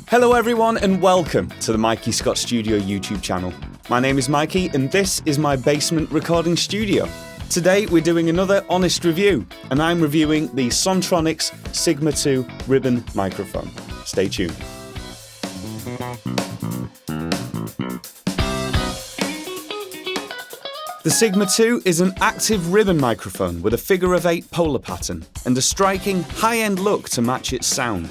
Hello everyone and welcome to the Mikey Scott Studio YouTube channel. My name is Mikey and this is my basement recording studio. Today we're doing another honest review and I'm reviewing the Sontronics Sigma 2 ribbon microphone. Stay tuned. The Sigma 2 is an active ribbon microphone with a figure-of-8 polar pattern and a striking high-end look to match its sound.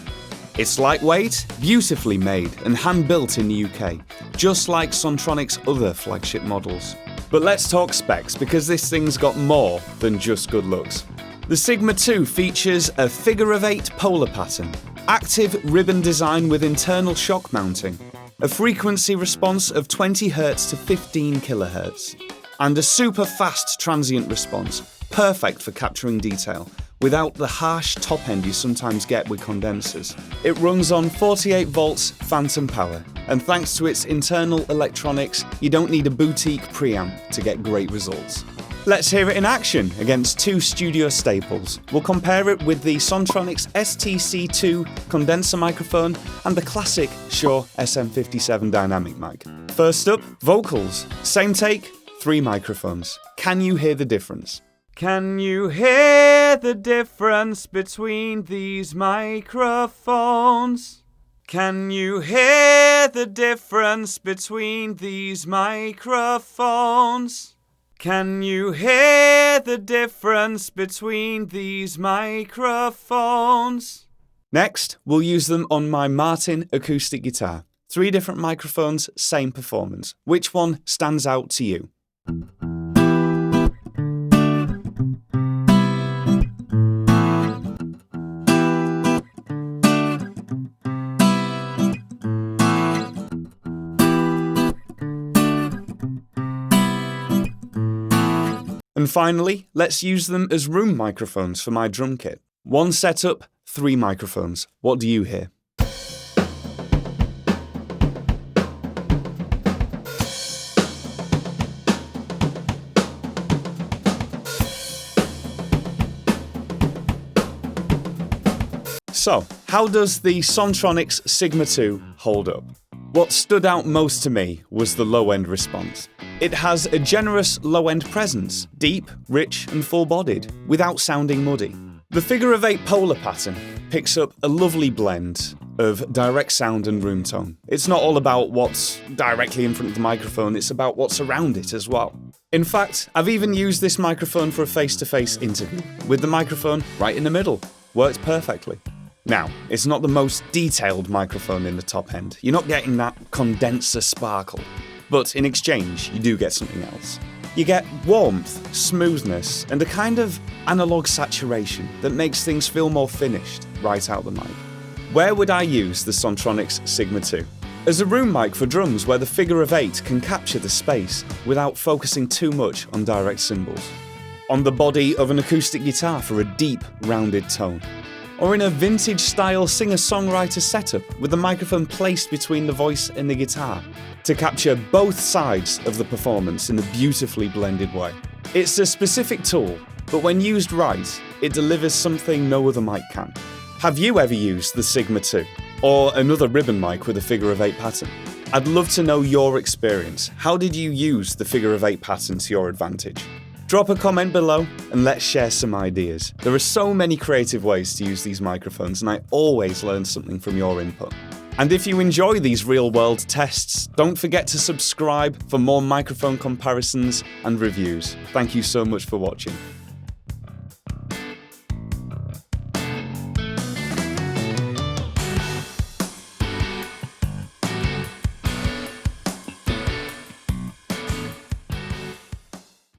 It's lightweight, beautifully made and hand-built in the UK, just like Sontronics' other flagship models. But let's talk specs, because this thing's got more than just good looks. The Sigma 2 features a figure-of-8 polar pattern, active ribbon design with internal shock mounting, a frequency response of 20 Hz to 15 kHz, and a super fast transient response, perfect for capturing detail, without the harsh top end you sometimes get with condensers. It runs on 48 volts phantom power, and thanks to its internal electronics, you don't need a boutique preamp to get great results. Let's hear it in action against two studio staples. We'll compare it with the Sontronics STC-2 condenser microphone and the classic Shure SM57 dynamic mic. First up, vocals. Same take, 3 microphones. Can you hear the difference? Can you hear the difference between these microphones? Can you hear the difference between these microphones? Can you hear the difference between these microphones? Next, we'll use them on my Martin acoustic guitar. 3 different microphones, same performance. Which one stands out to you? And finally, let's use them as room microphones for my drum kit. 1 setup, 3 microphones. What do you hear? So, how does the Sontronics Sigma 2 hold up? What stood out most to me was the low-end response. It has a generous low-end presence, deep, rich and full-bodied, without sounding muddy. The figure-of-8 polar pattern picks up a lovely blend of direct sound and room tone. It's not all about what's directly in front of the microphone, it's about what's around it as well. In fact, I've even used this microphone for a face-to-face interview, with the microphone right in the middle. Worked perfectly. Now, it's not the most detailed microphone in the top end. You're not getting that condenser sparkle. But in exchange, you do get something else. You get warmth, smoothness, and a kind of analog saturation that makes things feel more finished right out the mic. Where would I use the Sontronics Sigma 2? As a room mic for drums where the figure-of-8 can capture the space without focusing too much on direct cymbals. On the body of an acoustic guitar for a deep, rounded tone. Or in a vintage-style singer-songwriter setup with the microphone placed between the voice and the guitar to capture both sides of the performance in a beautifully blended way. It's a specific tool, but when used right, it delivers something no other mic can. Have you ever used the Sigma 2? Or another ribbon mic with a figure-of-8 pattern? I'd love to know your experience. How did you use the figure-of-8 pattern to your advantage? Drop a comment below and let's share some ideas. There are so many creative ways to use these microphones and I always learn something from your input. And if you enjoy these real-world tests, don't forget to subscribe for more microphone comparisons and reviews. Thank you so much for watching.